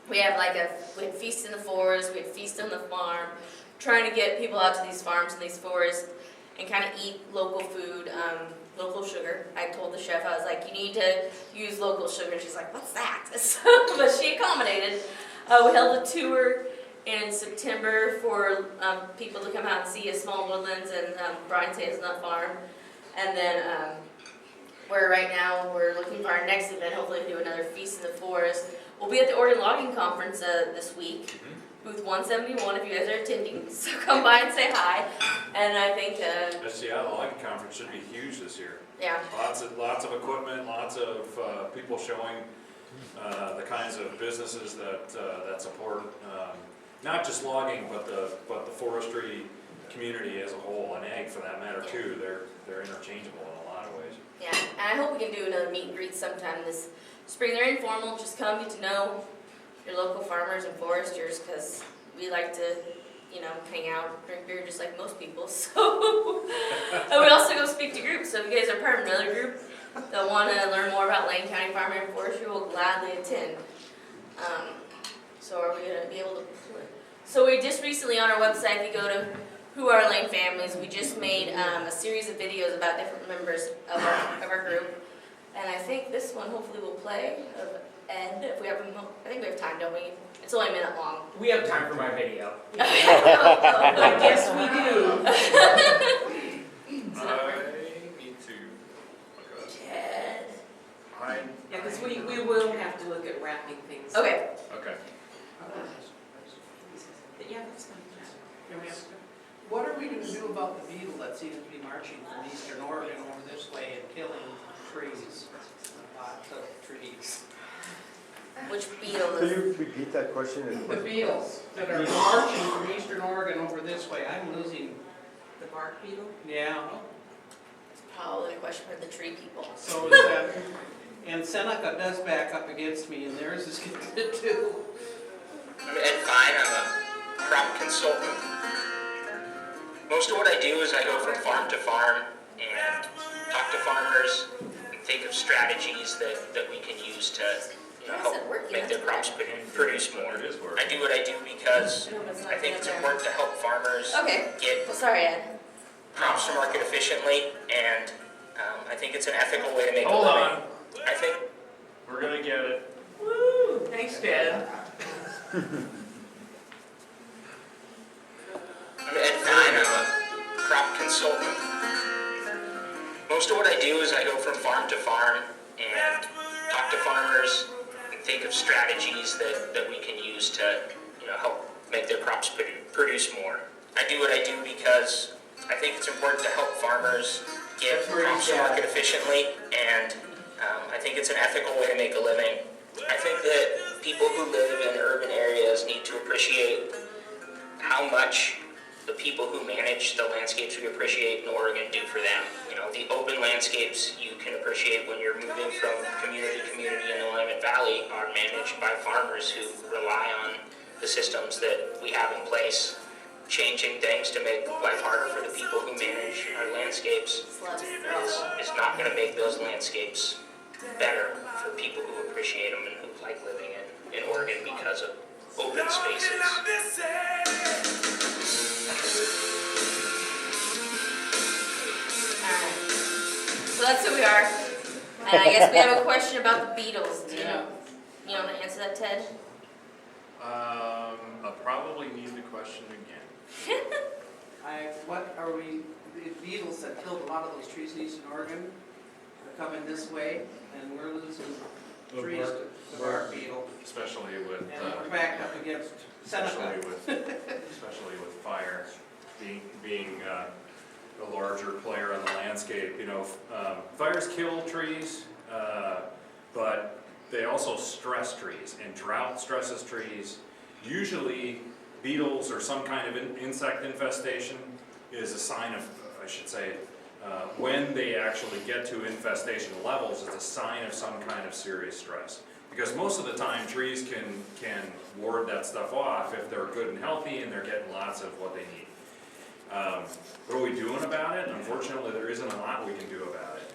we have we had Feast in the Forest, we had Feast on the Farm, trying to get people out to these farms and these forests and kind of eat local food, local sugar. I told the chef, I was like, you need to use local sugar. She's like, what's that? So, but she accommodated. We held a tour in September for people to come out and see a small woodlands and Brian's Hazelnut Farm. And then right now we're looking for our next event, hopefully do another Feast in the Forest. We'll be at the Oregon Logging Conference this week, booth 171 if you guys are attending, so come by and say hi. And I think, The Seattle Logging Conference should be huge this year. yeah, Lots of equipment, lots of people showing the kinds of businesses that support not just logging, but the forestry community as a whole, and ag for that matter too. They're interchangeable in a lot of ways. yeah. And I hope we can do another meet and greet sometime this spring. They're informal, just come get to know your local farmers and foresters, because we like to, hang out, drink beer just like most people. So, and we also go speak to groups. So if you guys are part of another group that want to learn more about Lane County farming and forestry, will gladly attend. So are we going to be able to play? So we just recently on our website, if you go to Who Are Lane Families, we just made a series of videos about different members of our group. And I think this one hopefully will play of Ed, if we have, I think we have time, don't we? It's only a minute long. We have time for my video. I guess we do. I need to look at Ted. Yeah, because we will have to look at wrapping things. Okay. Okay. Yeah, that's fine. Can we ask, what are we gonna do about the beetle that seems to be marching from eastern Oregon over this way and killing trees? Lots of trees. Which beetle Can is? you repeat that question? The beetles that are marching from eastern Oregon over this way, I'm losing, The bark beetle? yeah. Probably a question for the tree people. So is that, and Seneca does back up against me, and theirs is getting it too. I'm Ed Fine, I'm a crop consultant. Most of what I do is I go from farm to farm and talk to farmers and think of strategies that we can use to help make their crops produce more. It is working. I do what I do because I think it's important to help farmers Okay. get Well, sorry, Ed. crops to market efficiently, and I think it's an ethical way to make Hold a living. on. I think We're gonna get it. Woo, thanks, Dad. I'm Ed Fine, I'm a crop consultant. Most of what I do is I go from farm to farm and talk to farmers and think of strategies that we can use to help make their crops produce more. I do what I do because I think it's important to help farmers get crops to market efficiently, and I think it's an ethical way to make a living. I think that people who live in urban areas need to appreciate how much the people who manage the landscapes we appreciate in Oregon do for them. The open landscapes you can appreciate when you're moving from community to community in the Willamette Valley are managed by farmers who rely on the systems that we have in place. Changing things to make life harder for the people who manage our landscapes is not going to make those landscapes better for people who appreciate them and who like living in Oregon because of open spaces. So that's who we are. And I guess we have a question about the beetles. Do you want to answer that, Ted? I'll probably need the question again. What are we, the beetles that killed a lot of those trees in eastern Oregon are coming this way, and we're losing trees to the bark beetle. Especially with, And we're backed up against Seneca. especially with fire being a larger player on the landscape. Fires kill trees, but they also stress trees, and drought stresses trees. Usually, beetles or some kind of insect infestation is a sign of, I should say, when they actually get to infestation levels, it's a sign of some kind of serious stress. Because most of the time, trees can ward that stuff off if they're good and healthy and they're getting lots of what they need. What are we doing about it? Unfortunately, there isn't a lot we can do about it.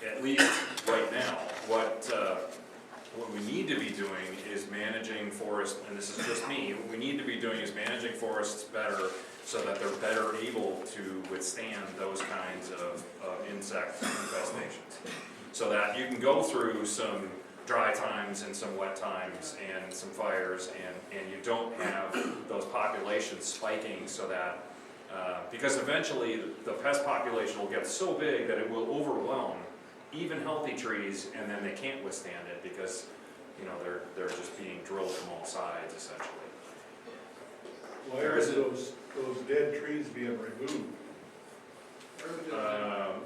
at least right now, what we need to be doing is managing forests, and this is just me, what we need to be doing is managing forests better so that they're better able to withstand those kinds of insect infestations. So that you can go through some dry times and some wet times and some fires, and you don't have those populations spiking so that, because eventually the pest population will get so big that it will overwhelm even healthy trees, and then they can't withstand it because, you know, they're just being drilled from all sides essentially. Why are those dead trees being removed?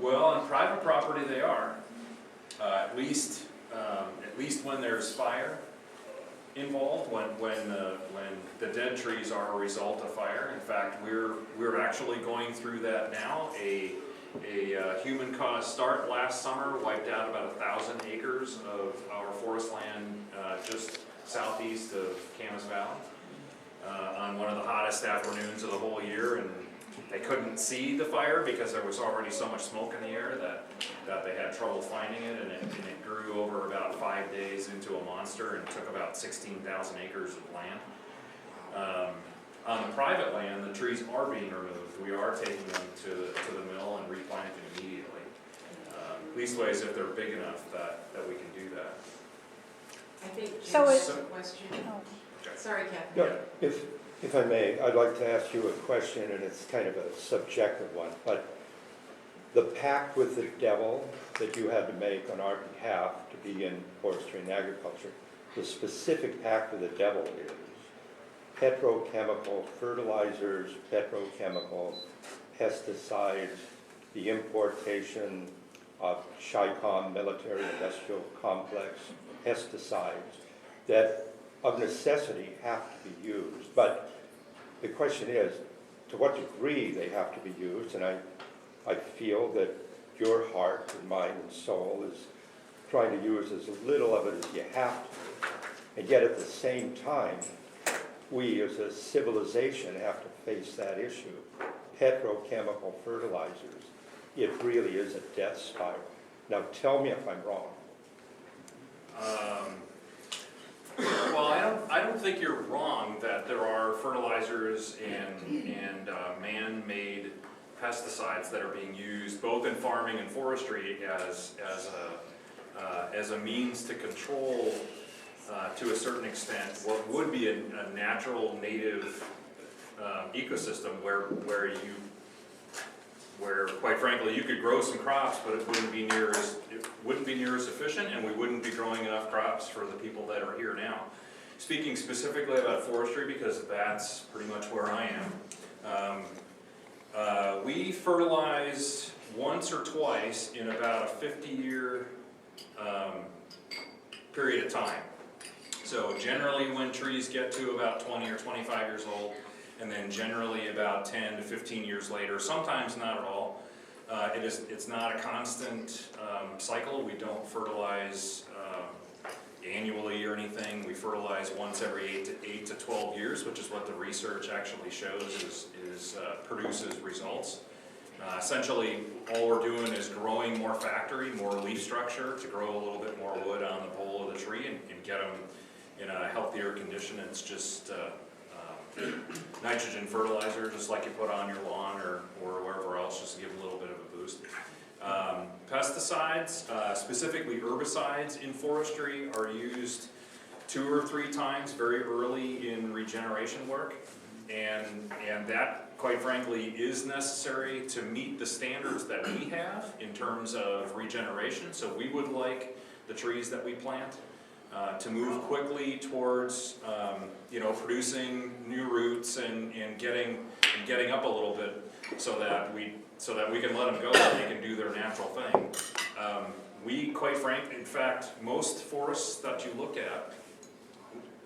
Well, on private property they are, at least when there's fire involved, when the dead trees are a result of fire. In fact, we're actually going through that now. A human-caused start last summer wiped out about 1,000 acres of our forest land just southeast of Camas Valley on one of the hottest afternoons of the whole year, and they couldn't see the fire because there was already so much smoke in the air that they had trouble finding it, and it grew over about 5 days into a monster and took about 16,000 acres of land. On the private land, the trees are being removed. We are taking them to the mill and replanting immediately. Leastways if they're big enough that we can do that. I think So Jim's it's- question, Oh. sorry, Kathy. Yeah, if I may, I'd like to ask you a question, and it's kind of a subjective one, but the pact with the devil that you had to make on our behalf to be in forestry and agriculture, the specific pact with the devil is petrochemical fertilizers, petrochemical pesticides, the importation of CHICOM, military industrial complex pesticides that of necessity have to be used. But the question is, to what degree they have to be used, and I feel that your heart and mind and soul is trying to use as little of it as you have to. And yet at the same time, we as a civilization have to face that issue. Petrochemical fertilizers, it really is a death spiral. Now tell me if I'm wrong. Well, I don't think you're wrong that there are fertilizers and man-made pesticides that are being used both in farming and forestry as a means to control to a certain extent what would be a natural native ecosystem where quite frankly you could grow some crops, but it wouldn't be near as efficient, and we wouldn't be growing enough crops for the people that are here now. Speaking specifically about forestry, because that's pretty much where I am, we fertilize once or twice in about a 50-year period of time. So generally when trees get to about 20 or 25 years old, and then generally about 10 to 15 years later, sometimes not at all. It's not a constant cycle. We don't fertilize annually or anything. We fertilize once every 8 to 12 years, which is what the research actually shows produces results. Essentially, all we're doing is growing more factory, more leaf structure to grow a little bit more wood on the bole of the tree and get them in a healthier condition. It's just nitrogen fertilizer, just like you put on your lawn or wherever else, just to give a little bit of a boost. Pesticides, specifically herbicides in forestry, are used 2 or 3 times very early in regeneration work, and that, quite frankly, is necessary to meet the standards that we have in terms of regeneration. So we would like the trees that we plant to move quickly towards producing new roots and getting up a little bit so that we can let them go and they can do their natural thing. We, quite frankly, in fact, most forests that you look at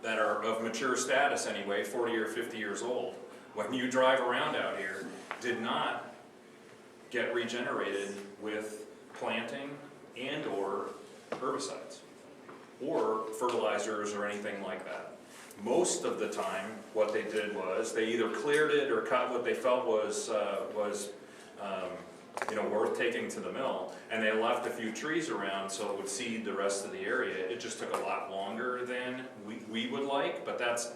that are of mature status anyway, 40 or 50 years old, when you drive around out here, did not get regenerated with planting and or herbicides or fertilizers or anything like that. Most of the time, what they did was they either cleared it or cut what they felt was worth taking to the mill. And they left a few trees around so it would seed the rest of the area. It just took a lot longer than we would like, but that's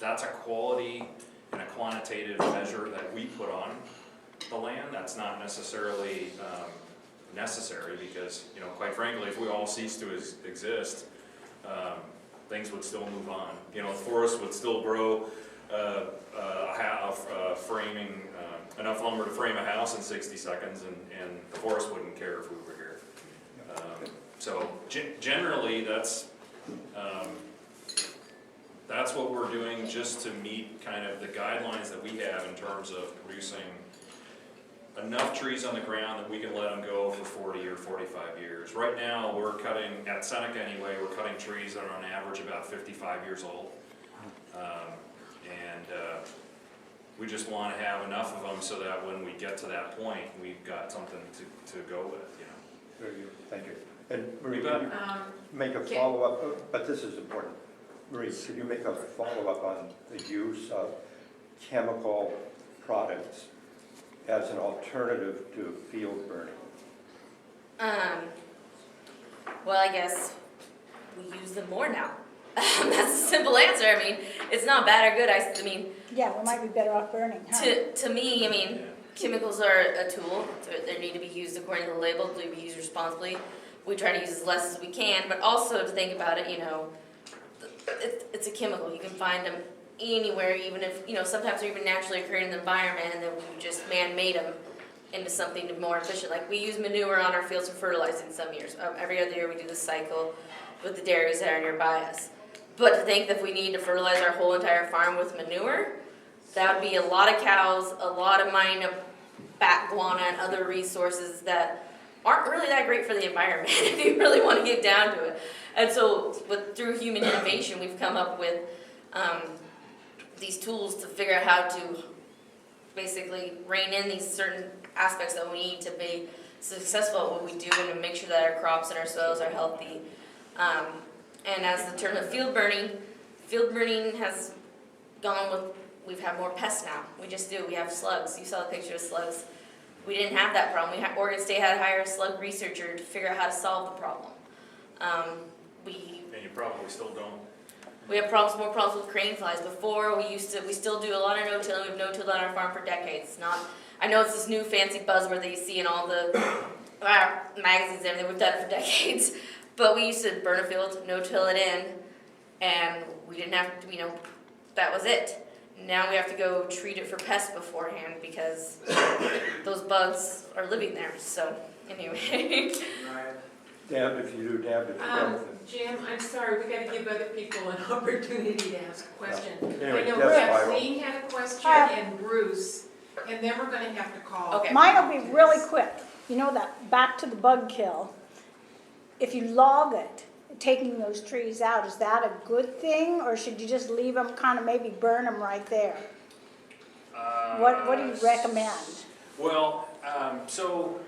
a quality and a quantitative measure that we put on the land. That's not necessarily necessary because, quite frankly, if we all cease to exist, things would still move on. The forest would still grow framing enough lumber to frame a house in 60 seconds, and the forest wouldn't care if we were here. So generally, that's what we're doing just to meet kind of the guidelines that we have in terms of producing enough trees on the ground that we can let them go for 40 or 45 years. Right now, we're cutting, at Seneca anyway, we're cutting trees that are on average about 55 years old. We just want to have enough of them so that when we get to that point, we've got something to go with, Very good, thank you. And Marie, You could bet. you make a follow-up, but this is important. Marie, could you make a follow-up on the use of chemical products as an alternative to field burning? Well, I guess we use them more now. That's a simple answer. I mean, it's not bad or good. I mean, Yeah, we might be better off burning, huh? to me, I mean, chemicals are a tool. They need to be used according to the label, to be used responsibly. We try to use as less as we can, but also to think about it, it's a chemical. You can find them anywhere, even if, sometimes they're even naturally occurring in the environment, and then we just man-made them into something more efficient. Like we use manure on our fields for fertilizing some years. Every other year we do this cycle with the dairies that are nearby us. But to think that if we need to fertilize our whole entire farm with manure, that would be a lot of cows, a lot of mine of bat guana and other resources that aren't really that great for the environment if you really want to get down to it. And so through human innovation, we've come up with these tools to figure out how to basically rein in these certain aspects that we need to be successful at what we do and to make sure that our crops and our soils are healthy. And as the term of field burning has gone with, we've had more pests now. We just do. We have slugs. You saw the picture of slugs. We didn't have that problem. Oregon State had to hire a slug researcher to figure out how to solve the problem. And you probably still don't. We have more problems with crane flies. Before we still do a lot of no-till. We've no-tilled on our farm for decades. I know it's this new fancy buzzword that you see in all the magazines and everything. We've done it for decades. But we used to burn a field, no-till it in, and we didn't have to, that was it. Now we have to go treat it for pests beforehand because those bugs are living there. So anyway. Damned if you do, damned if you don't. Jim, I'm sorry, we gotta give other people an opportunity to ask a question. Anyway, I know that's viral. Kathleen had a question and Bruce, and then we're gonna have to call. Okay. Mine will be really quick. You know that, back to the bug kill, if you log it, taking those trees out, is that a good thing? Or should you just leave them, kind of maybe burn them right there? What do you recommend? Well, so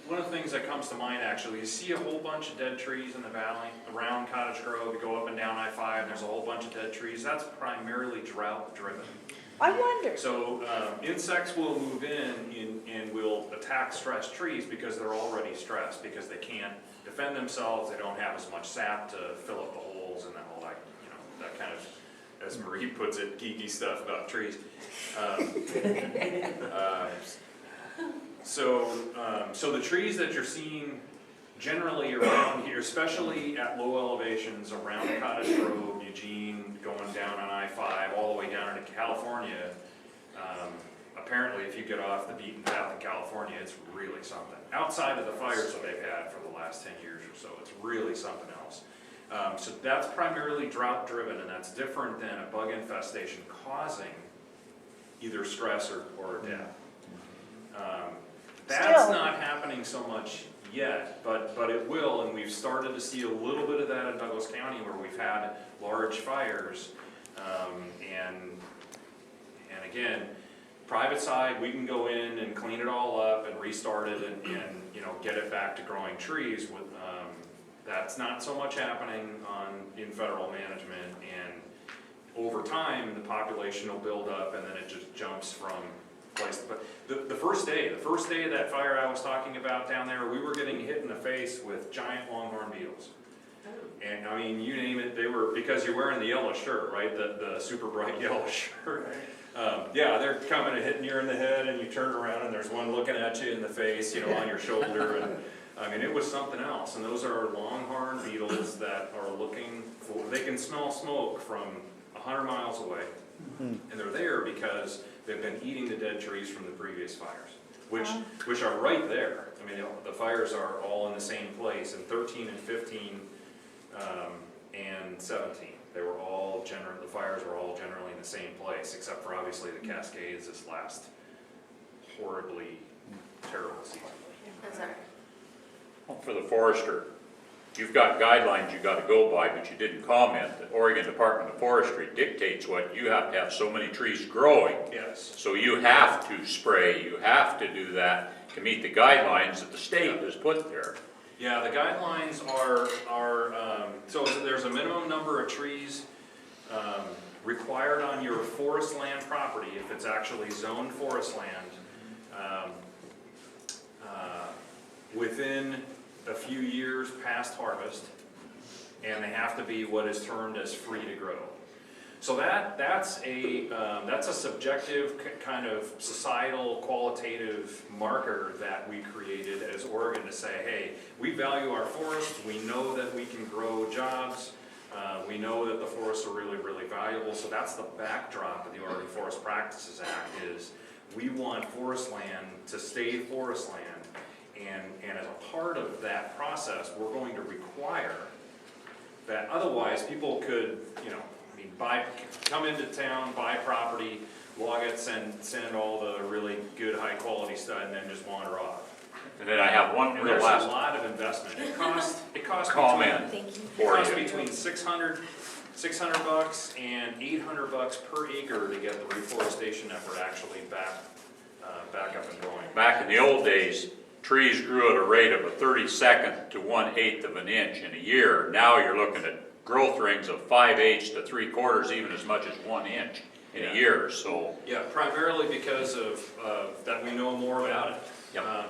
one of the things that comes to mind actually, you see a whole bunch of dead trees in the valley around Cottage Grove. You go up and down I-5, and there's a whole bunch of dead trees. That's primarily drought driven. I wonder. So insects will move in and will attack stressed trees because they're already stressed, because they can't defend themselves. They don't have as much sap to fill up the holes and all that, that kind of, as Marie puts it, geeky stuff about trees. So the trees that you're seeing generally around here, especially at low elevations around Cottage Grove, Eugene, going down on I-5, all the way down into California, apparently if you get off the beaten path in California, it's really something. Outside of the fires that they've had for the last 10 years or so, it's really something else. So that's primarily drought driven, and that's different than a bug infestation causing either stress or death. That's not happening so much yet, but it will, and we've started to see a little bit of that in Douglas County where we've had large fires. And again, private side, we can go in and clean it all up and restart it and get it back to growing trees. That's not so much happening in federal management, and over time the population will build up and then it just jumps from place. But the first day of that fire I was talking about down there, we were getting hit in the face with giant longhorn beetles. And I mean, you name it, they were, because you're wearing the yellow shirt, right? The super bright yellow shirt. Yeah, they're coming and hitting you in the head, and you turn around and there's one looking at you in the face, you know, on your shoulder. And I mean, it was something else. And those are longhorn beetles that are looking for, they can smell smoke from 100 miles away. And they're there because they've been eating the dead trees from the previous fires, which are right there. I mean, the fires are all in the same place in 13 and 15 and 17. They were all the fires were all generally in the same place, except for obviously the Cascades this last horribly terrible season. That's all right. For the forester, you've got guidelines you gotta go by, but you didn't comment that Oregon Department of Forestry dictates what, you have to have so many trees growing. Yes. So you have to spray, you have to do that to meet the guidelines that the state has put there. Yeah, the guidelines are so there's a minimum number of trees required on your forest land property if it's actually zoned forest land within a few years past harvest, and they have to be what is termed as free to grow. So that's a subjective kind of societal qualitative marker that we created as Oregon to say, hey, we value our forests, we know that we can grow jobs, we know that the forests are really, really valuable. So that's the backdrop of the Oregon Forest Practices Act, is we want forest land to stay forest land, and as a part of that process, we're going to require that. Otherwise, people could, you know, come into town, buy property, log it, send all the really good, high quality stuff, and then just wander off. And then I have one And real there's last a lot of investment. It costs comment between $600 and $800 per acre to get the reforestation effort actually back up and going. Back in the old days, trees grew at a rate of a 32nd to 1/8 of an inch in a year. Now you're looking at growth rings of 5/8 to 3/4, even as much as 1 inch in a year. So yeah, primarily because of that we know more about it.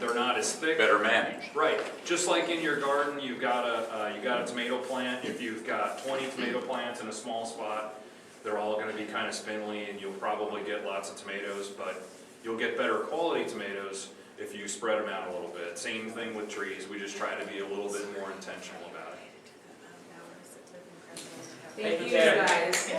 They're not as thick. better managed. Right, just like in your garden, you've got a tomato plant. If you've got 20 tomato plants in a small spot, they're all going to be kind of spindly, and you'll probably get lots of tomatoes, but you'll get better quality tomatoes if you spread them out a little bit. Same thing with trees. We just try to be a little bit more intentional about it. Thank you guys.